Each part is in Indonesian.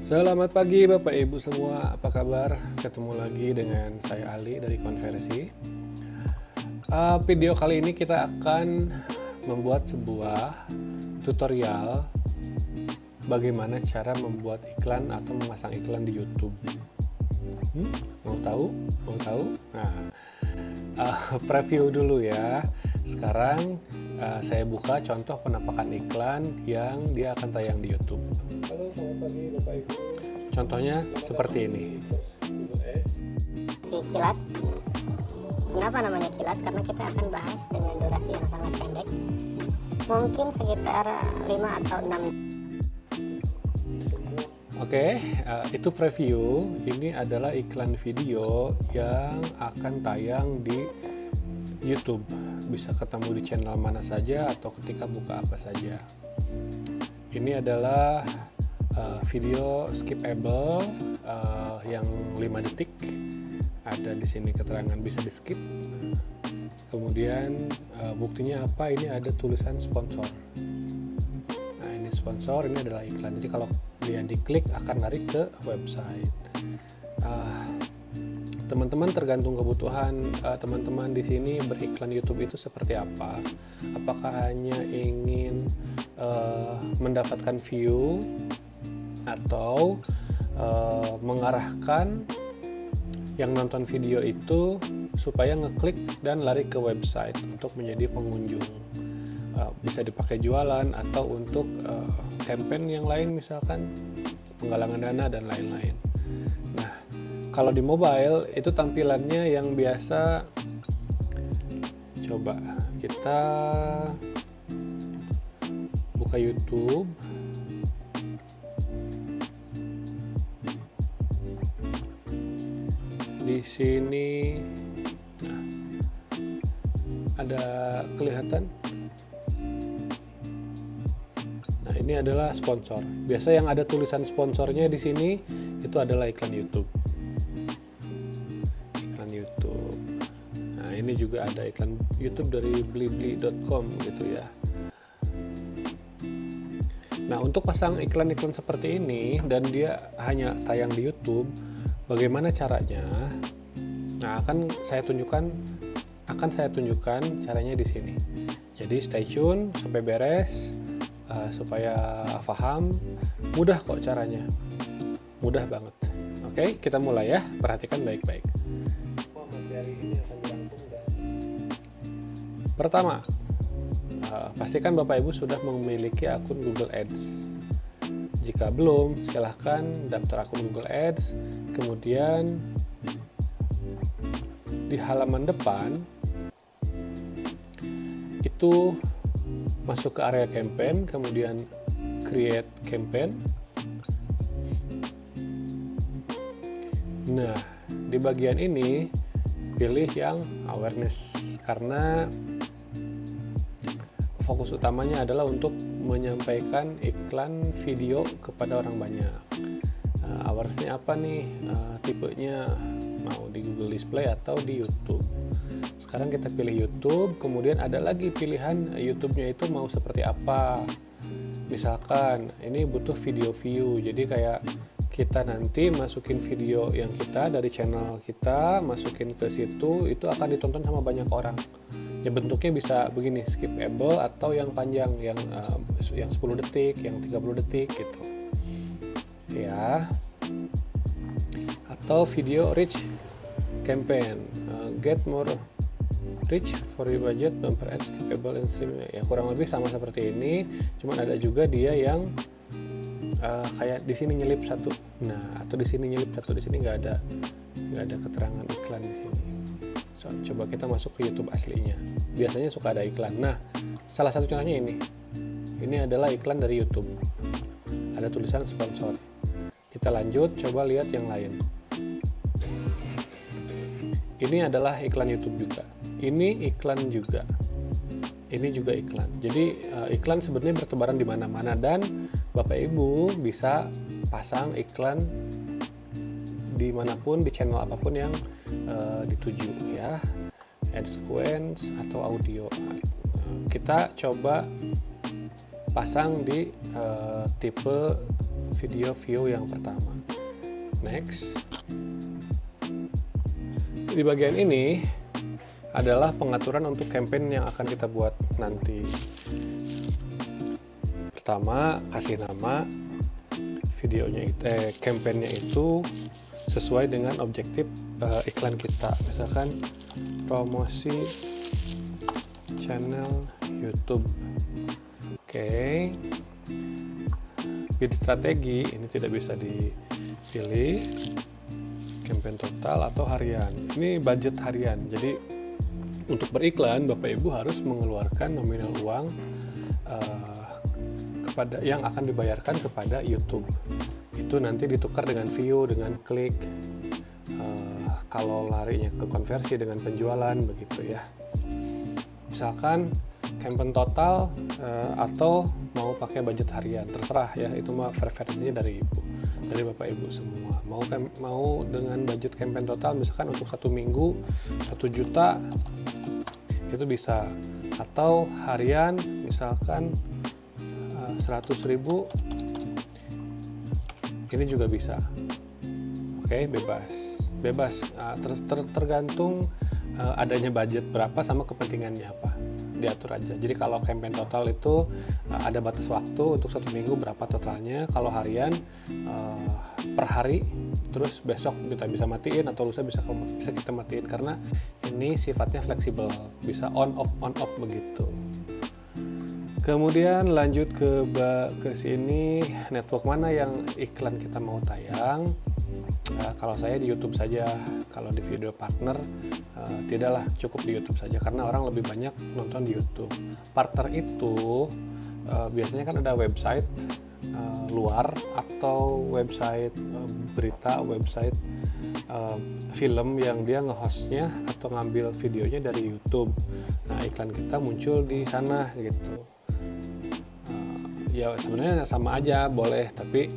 Selamat pagi Bapak Ibu semua, apa kabar? Ketemu lagi dengan saya Ali dari Konversi. Video kali ini kita akan membuat sebuah tutorial bagaimana cara membuat iklan atau memasang iklan di YouTube. Mau tahu? Mau tahu? Nah, preview dulu ya. Sekarang saya buka contoh penampakan iklan yang dia akan tayang di YouTube. Halo, selamat pagi Bapak Ibu. Contohnya seperti ini. Si kilat. Kenapa namanya kilat? Karena kita akan bahas dengan durasi yang sangat pendek, mungkin sekitar 5 atau 6. Oke, itu preview. Ini adalah iklan video yang akan tayang di YouTube. Bisa ketemu di channel mana saja atau ketika buka apa saja. Ini adalah video skippable yang 5 detik. Ada di sini keterangan bisa di skip. Kemudian buktinya apa? Ini ada tulisan sponsor. Nah, ini sponsor, ini adalah iklan. Jadi kalau dia diklik akan lari ke website. Teman-teman tergantung kebutuhan teman-teman di sini beriklan YouTube itu seperti apa. Apakah hanya ingin mendapatkan view atau mengarahkan yang nonton video itu supaya ngeklik dan lari ke website untuk menjadi pengunjung. Bisa dipakai jualan atau untuk campaign yang lain, misalkan penggalangan dana dan lain-lain. Nah, kalau di mobile itu tampilannya yang biasa, coba kita buka YouTube. Di sini nah, ada kelihatan. Nah, ini adalah sponsor. Biasa yang ada tulisan sponsornya di sini itu adalah iklan YouTube. Iklan YouTube. Nah, ini juga ada iklan YouTube dari blibli.com gitu ya. Nah, untuk pasang iklan-iklan seperti ini dan dia hanya tayang di YouTube, bagaimana caranya? Nah, akan saya tunjukkan caranya di sini. Jadi stay tune sampai beres supaya paham. Mudah kok caranya. Mudah banget. Oke, kita mulai ya. Perhatikan baik-baik. Materi ini akan dirangkum dan Pertama, pastikan Bapak Ibu sudah memiliki akun Google Ads. Jika belum, silahkan daftar akun Google Ads. Kemudian di halaman depan itu masuk ke area campaign, kemudian create campaign. Nah, di bagian ini pilih yang awareness karena fokus utamanya adalah untuk menyampaikan iklan video kepada orang banyak. Awarenessnya apa nih? Tipenya mau di Google Display atau di YouTube. Sekarang kita pilih YouTube, kemudian ada lagi pilihan YouTube-nya itu mau seperti apa. Misalkan ini butuh video view, jadi kayak kita nanti masukin video yang kita dari channel kita, masukin ke situ, itu akan ditonton sama banyak orang. Ya bentuknya bisa begini, skippable atau yang panjang, yang 10 detik, yang 30 detik gitu. Ya. Atau video rich campaign, get more rich for your budget, bumper ads, skippable and streaming. Ya kurang lebih sama seperti ini, cuman ada juga dia yang kayak di sini nyelip satu, nah atau di sini nyelip satu, di sini nggak ada keterangan iklan di sini. So, coba kita masuk ke YouTube aslinya. Biasanya suka ada iklan. Nah, salah satu contohnya ini. Ini adalah iklan dari YouTube. Ada tulisan sponsor. Kita lanjut, coba lihat yang lain. Ini adalah iklan YouTube juga. Ini iklan juga. Ini juga iklan. Jadi iklan sebenarnya bertebaran di mana-mana dan Bapak Ibu bisa pasang iklan dimanapun, di channel apapun yang dituju ya, AdSequence atau audio. Kita coba pasang di tipe video view yang pertama. Next. Di bagian ini adalah pengaturan untuk campaign yang akan kita buat nanti. Pertama, kasih nama videonya campaignnya itu sesuai dengan objektif iklan kita. Misalkan promosi channel YouTube. Oke. Bid strategi ini tidak bisa dipilih. Campaign total atau harian. Ini budget harian. Jadi untuk beriklan Bapak Ibu harus mengeluarkan nominal uang kepada yang akan dibayarkan kepada YouTube. Itu nanti ditukar dengan view, dengan klik. Kalau larinya ke konversi dengan penjualan begitu ya. Misalkan campaign total atau mau pakai budget harian, terserah ya, itu mah preferensinya dari Bapak Ibu semua. Mau dengan budget campaign total misalkan untuk 1 minggu 1 juta itu bisa, atau harian misalkan 100.000 ini juga bisa. Oke, bebas tergantung adanya budget berapa sama kepentingannya apa, diatur aja. Jadi kalau campaign total itu ada batas waktu untuk 1 minggu berapa totalnya. Kalau harian per hari, terus besok kita bisa matiin atau lusa bisa kita matiin, karena ini sifatnya fleksibel, bisa on off begitu. Kemudian lanjut ke sini, network mana yang iklan kita mau tayang. Kalau saya di YouTube saja, kalau di video partner tidaklah, cukup di YouTube saja karena orang lebih banyak nonton di YouTube. Partner itu biasanya kan ada website luar atau website berita, website film yang dia nge-hostnya atau ngambil videonya dari YouTube. Nah, iklan kita muncul di sana gitu. Ya sebenarnya sama aja, boleh, tapi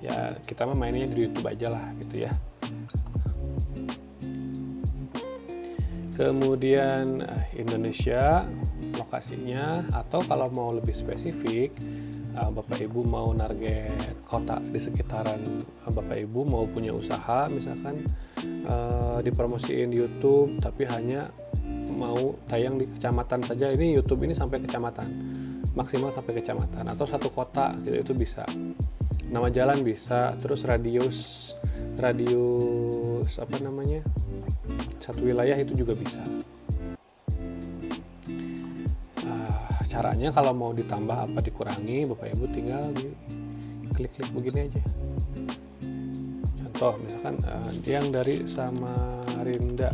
ya kita mah mainnya di YouTube aja lah gitu ya. Kemudian Indonesia lokasinya, atau kalau mau lebih spesifik Bapak Ibu mau target kota di sekitaran Bapak Ibu, mau punya usaha misalkan dipromosiin di YouTube tapi hanya mau tayang di kecamatan saja. Ini YouTube ini sampai kecamatan, maksimal sampai kecamatan atau satu kota gitu, itu bisa. Nama jalan bisa, terus radius apa namanya, satu wilayah itu juga bisa. Caranya kalau mau ditambah apa dikurangi, Bapak Ibu tinggal di klik-klik begini aja. Contoh misalkan yang dari Samarinda,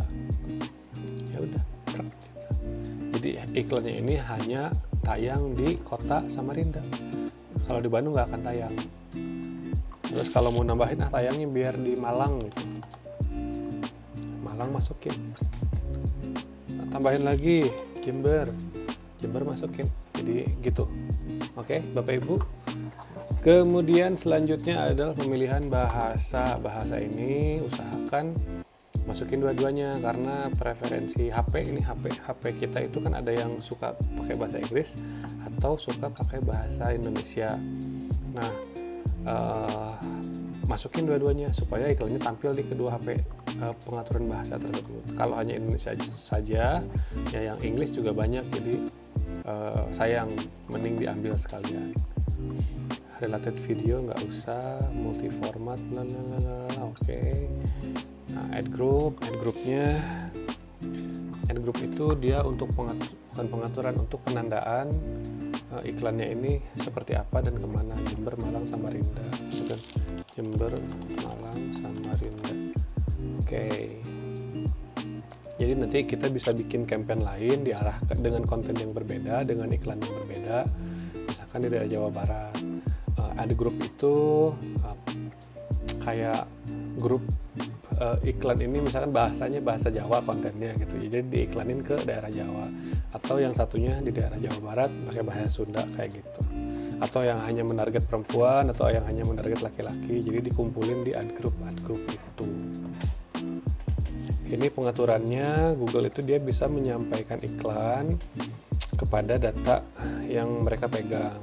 ya udah. Jadi iklannya ini hanya tayang di kota Samarinda. Kalau di Bandung nggak akan tayang. Terus kalau mau nambahin tayangnya biar di Malang gitu. Malang masukin. Tambahin lagi Jember masukin. Jadi gitu. Oke, Bapak Ibu. Kemudian selanjutnya adalah pemilihan bahasa. Bahasa ini usahakan masukin dua-duanya, karena preferensi HP ini, HP kita itu kan ada yang suka pakai bahasa Inggris atau suka pakai bahasa Indonesia. Nah, masukin dua-duanya supaya iklannya tampil di kedua HP pengaturan bahasa tersebut. Kalau hanya Indonesia saja, ya yang English juga banyak, jadi sayang, mending diambil sekalian. Related video nggak usah, multi format, oke. Nah, ad group itu dia untuk bukan pengaturan, untuk penandaan iklannya ini seperti apa dan kemana. Jember, Malang, Samarinda. Jember, Malang, Samarinda. Oke. Jadi nanti kita bisa bikin campaign lain diarahkan dengan konten yang berbeda, dengan iklan yang berbeda. Misalkan di daerah Jawa Barat. Ada grup itu kayak grup iklan ini misalkan bahasanya bahasa Jawa kontennya gitu, jadi diiklanin ke daerah Jawa, atau yang satunya di daerah Jawa Barat pakai bahasa Sunda kayak gitu, atau yang hanya menarget perempuan atau yang hanya menarget laki-laki, jadi dikumpulin di ad group itu. Ini pengaturannya, Google itu dia bisa menyampaikan iklan kepada data yang mereka pegang.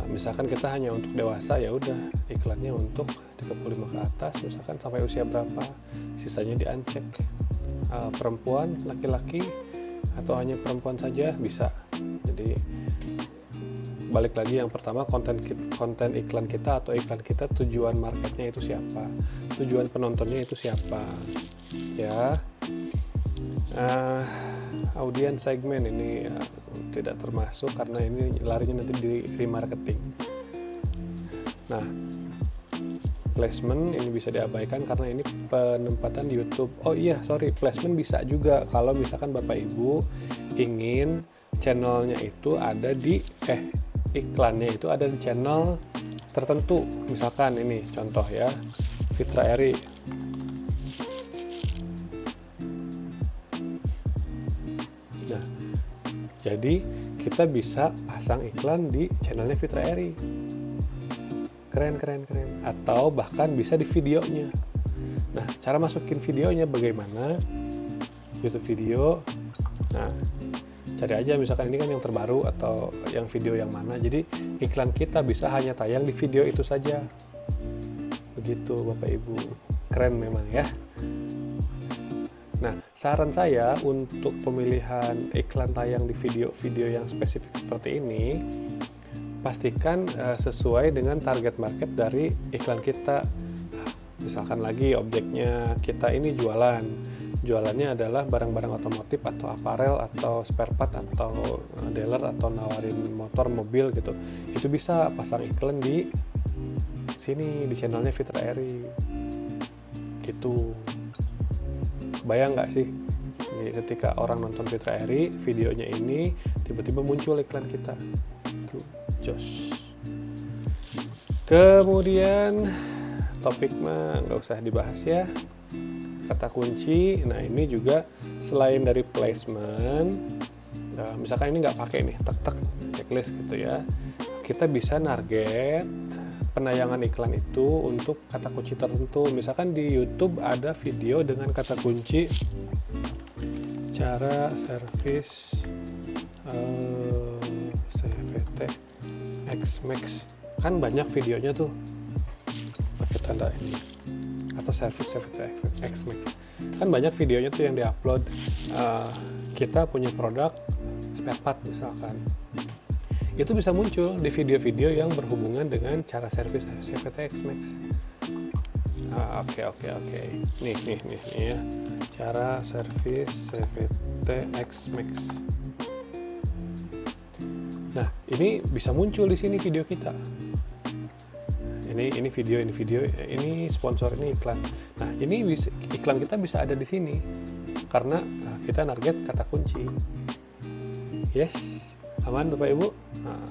Misalkan kita hanya untuk dewasa, ya udah iklannya untuk 35 ke atas, misalkan sampai usia berapa, sisanya di uncheck. Perempuan, laki-laki, atau hanya perempuan saja bisa. Jadi balik lagi yang pertama, konten iklan kita atau iklan kita, tujuan marketnya itu siapa, tujuan penontonnya itu siapa, ya. Audience segmen ini tidak termasuk karena ini larinya nanti di remarketing. Nah, placement ini bisa diabaikan karena ini penempatan di YouTube. Oh iya, sorry, placement bisa juga kalau misalkan Bapak Ibu ingin channelnya itu ada di iklannya itu ada di channel tertentu. Misalkan ini contoh ya, Fitra Eri. Nah, jadi kita bisa pasang iklan di channelnya Fitra Eri. Keren. Atau bahkan bisa di videonya. Nah, cara masukin videonya bagaimana? YouTube video. Nah, cari aja misalkan ini kan yang terbaru atau yang video yang mana. Jadi iklan kita bisa hanya tayang di video itu saja. Begitu Bapak Ibu. Keren memang ya. Nah, saran saya untuk pemilihan iklan tayang di video-video yang spesifik seperti ini, pastikan sesuai dengan target market dari iklan kita. Misalkan lagi objeknya kita ini jualannya adalah barang-barang otomotif atau aparel atau spare part atau dealer atau nawarin motor, mobil gitu. Itu bisa pasang iklan di sini di channelnya Fitra Eri gitu. Bayang nggak sih, ketika orang nonton Fitra Eri, videonya ini tiba-tiba muncul iklan kita. Tuh, jos. Kemudian topik mah nggak usah dibahas ya. Kata kunci, nah ini juga selain dari placement, misalkan ini nggak pakai nih, tek checklist gitu ya. Kita bisa target penayangan iklan itu untuk kata kunci tertentu. Misalkan di YouTube ada video dengan kata kunci cara servis CVT X-Max, kan banyak videonya tuh pakai tanda ini, atau servis CVT X-Max, kan banyak videonya tuh yang diupload. Kita punya produk spare part misalkan, itu bisa muncul di video-video yang berhubungan dengan cara servis CVT X-Max. Oke. Nih ya. Cara servis CVT X-Max. Nah, ini bisa muncul di sini video kita. Ini video, ini sponsor, ini iklan. Nah, ini iklan kita bisa ada di sini karena kita target kata kunci. Yes. Aman Bapak Ibu? Nah,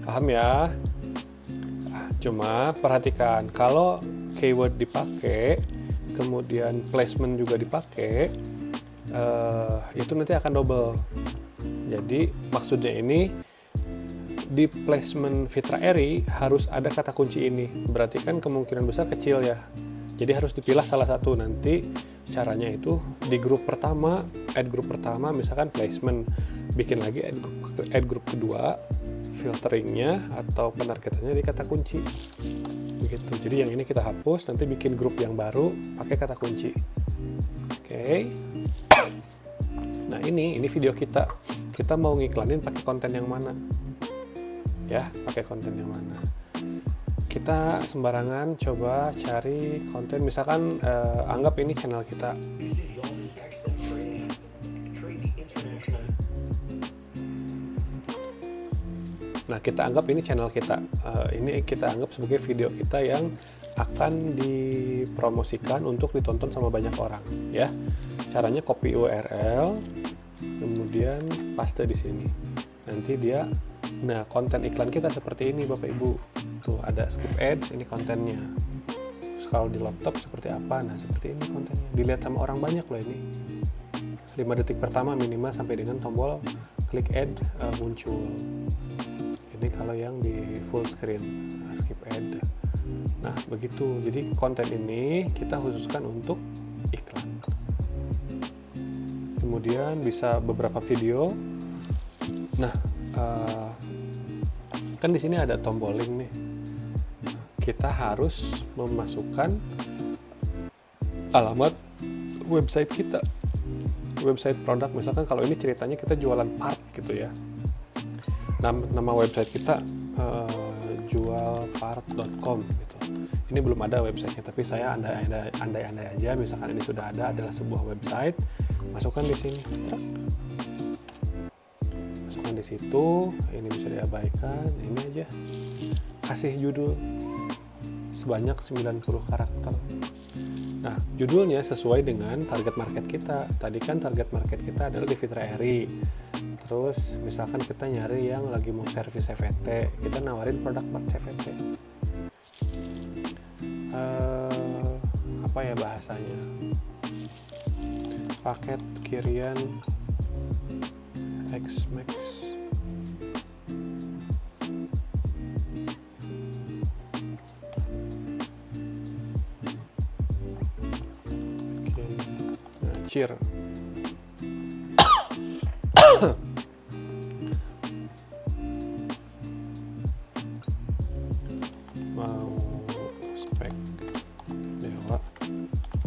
paham ya? Cuma perhatikan, kalau keyword dipakai, kemudian placement juga dipakai, itu nanti akan double. Jadi maksudnya ini, di placement Fitra Eri harus ada kata kunci ini. Berarti kan kemungkinan besar kecil ya. Jadi harus dipilah salah satu. Nanti caranya itu di grup pertama, add grup pertama, misalkan placement, bikin lagi add grup kedua, filteringnya atau penargetannya di kata kunci begitu. Jadi yang ini kita hapus, nanti bikin grup yang baru pakai kata kunci. Oke. Nah ini video kita mau ngiklanin pakai konten yang mana ya, pakai konten yang mana. Kita sembarangan coba cari konten, misalkan anggap ini channel kita. Nah, kita anggap ini channel kita. Ini kita anggap sebagai video kita yang akan dipromosikan untuk ditonton sama banyak orang, ya. Caranya copy URL, kemudian paste di sini. Nanti dia, nah konten iklan kita seperti ini, Bapak Ibu. Tuh ada skip ads, ini kontennya. Terus kalau di laptop seperti apa? Nah, seperti ini kontennya. Dilihat sama orang banyak loh ini. 5 detik pertama minimal sampai dengan tombol klik add muncul. Ini kalau yang di full screen, skip ad. Nah, begitu. Jadi konten ini kita khususkan untuk iklan. Kemudian bisa beberapa video. Nah, kan di sini ada tombol link nih. Kita harus memasukkan alamat website kita, website produk. Misalkan kalau ini ceritanya kita jualan part gitu ya, nama website kita jualpart.com gitu. Ini belum ada websitenya, tapi saya andai-andai aja, misalkan ini sudah ada, adalah sebuah website, masukkan di sini, masukkan di situ. Ini bisa diabaikan, ini aja, kasih judul sebanyak 90 karakter. Nah, judulnya sesuai dengan target market kita. Tadi kan target market kita adalah di Fitra Eri. Terus misalkan kita nyari yang lagi mau servis CVT, kita nawarin produk part CVT. Apa ya bahasanya? Paket kirian X-Max. Cheer. Mau spek dewa,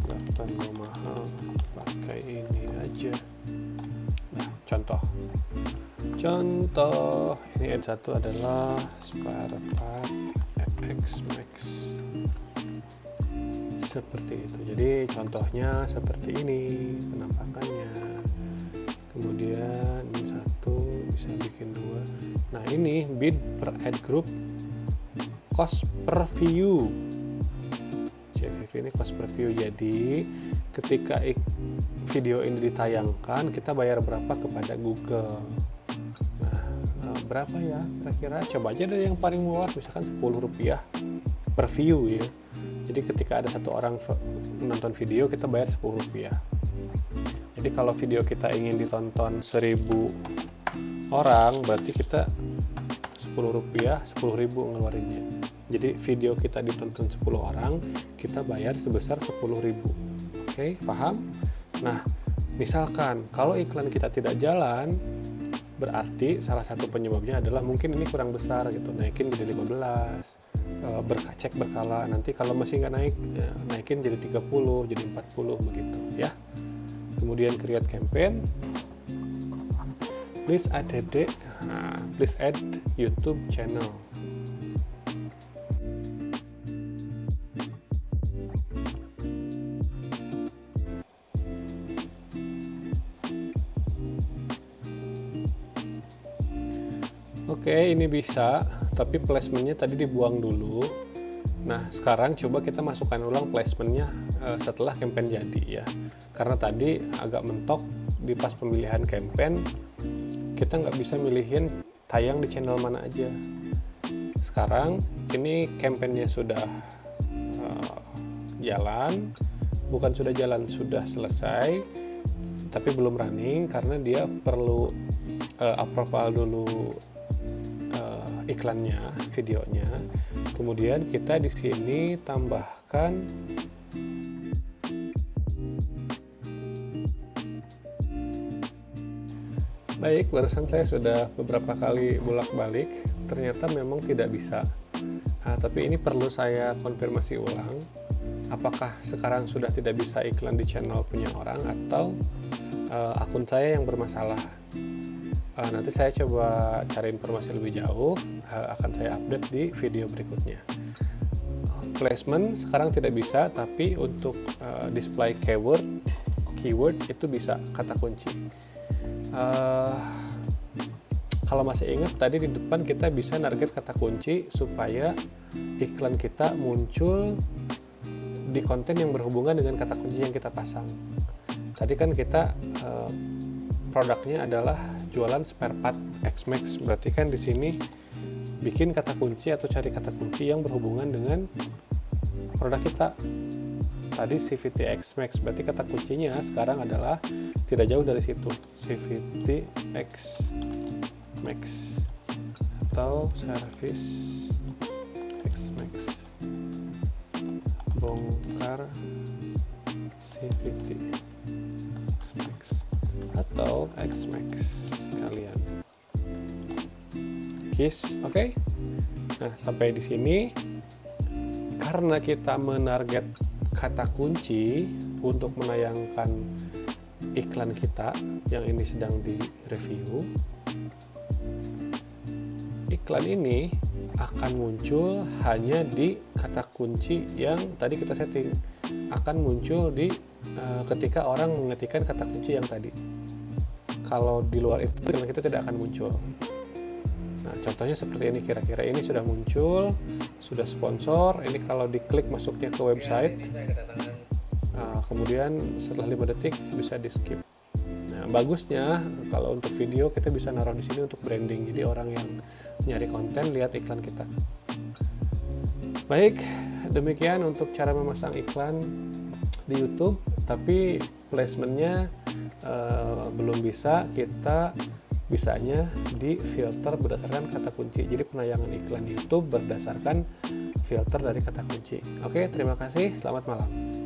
daftar mau mahal, pakai ini aja. Nah, contoh ini N1 adalah spare part X-Max. Seperti itu. Jadi contohnya seperti ini penampakannya. Kemudian ini 1 bisa bikin 2. Nah, ini bid per ad group, cost per view. CVV ini cost per view. Jadi ketika video ini ditayangkan, kita bayar berapa kepada Google. Nah, berapa ya kira-kira? Coba aja dari yang paling murah, misalkan Rp10 per view ya. Jadi ketika ada satu orang menonton video, kita bayar Rp10. Jadi kalau video kita ingin ditonton 1000 orang, berarti kita Rp10 ngeluarinnya. Jadi video kita ditonton 10 orang, kita bayar sebesar Rp10.000. Oke, paham? Nah, misalkan kalau iklan kita tidak jalan, berarti salah satu penyebabnya adalah mungkin ini kurang besar gitu, naikin jadi 15, cek berkala, nanti kalau masih nggak naik ya, naikin jadi 30, jadi 40 begitu ya. Kemudian create campaign, please add YouTube channel. Oke, ini bisa, tapi placementnya tadi dibuang dulu. Nah, sekarang coba kita masukkan ulang placementnya setelah campaign jadi ya. Karena tadi agak mentok di pas pemilihan campaign, kita nggak bisa milihin tayang di channel mana aja. Sekarang ini campaignnya sudah jalan, bukan sudah jalan, sudah selesai, tapi belum running karena dia perlu approval dulu iklannya, videonya. Kemudian kita di sini tambahkan baik, barusan saya sudah beberapa kali bolak-balik, ternyata memang tidak bisa. Tapi ini perlu saya konfirmasi ulang, apakah sekarang sudah tidak bisa iklan di channel punya orang atau akun saya yang bermasalah. Nanti saya coba cari informasi lebih jauh, akan saya update di video berikutnya. Placement sekarang tidak bisa, tapi untuk display keyword itu bisa, kata kunci. Kalau masih ingat tadi di depan kita bisa target kata kunci supaya iklan kita muncul di konten yang berhubungan dengan kata kunci yang kita pasang. Tadi kan kita produknya adalah jualan spare part X-Max, berarti kan di sini bikin kata kunci atau cari kata kunci yang berhubungan dengan produk kita. Tadi CVT X-Max, berarti kata kuncinya sekarang adalah tidak jauh dari situ, CVT X-Max atau service X-Max, bongkar CVT X-Max atau X-Max kalian. cookies. Oke. Nah, sampai di sini karena kita menarget kata kunci untuk menayangkan iklan kita yang ini sedang di-review, iklan ini akan muncul hanya di kata kunci yang tadi kita setting, akan muncul di ketika orang mengetikkan kata kunci yang tadi. Kalau di luar itu iklan kita tidak akan muncul. Nah, contohnya seperti ini, kira-kira ini sudah muncul, sudah sponsor. Ini kalau diklik masuknya ke website, kemudian setelah 5 detik bisa di skip. Nah, bagusnya kalau untuk video kita bisa naruh di sini untuk branding, jadi orang yang nyari konten lihat iklan kita. Baik, demikian untuk cara memasang iklan di YouTube, tapi placementnya belum bisa. Kita bisanya di filter berdasarkan kata kunci, jadi penayangan iklan di YouTube berdasarkan filter dari kata kunci. Oke, terima kasih, selamat malam.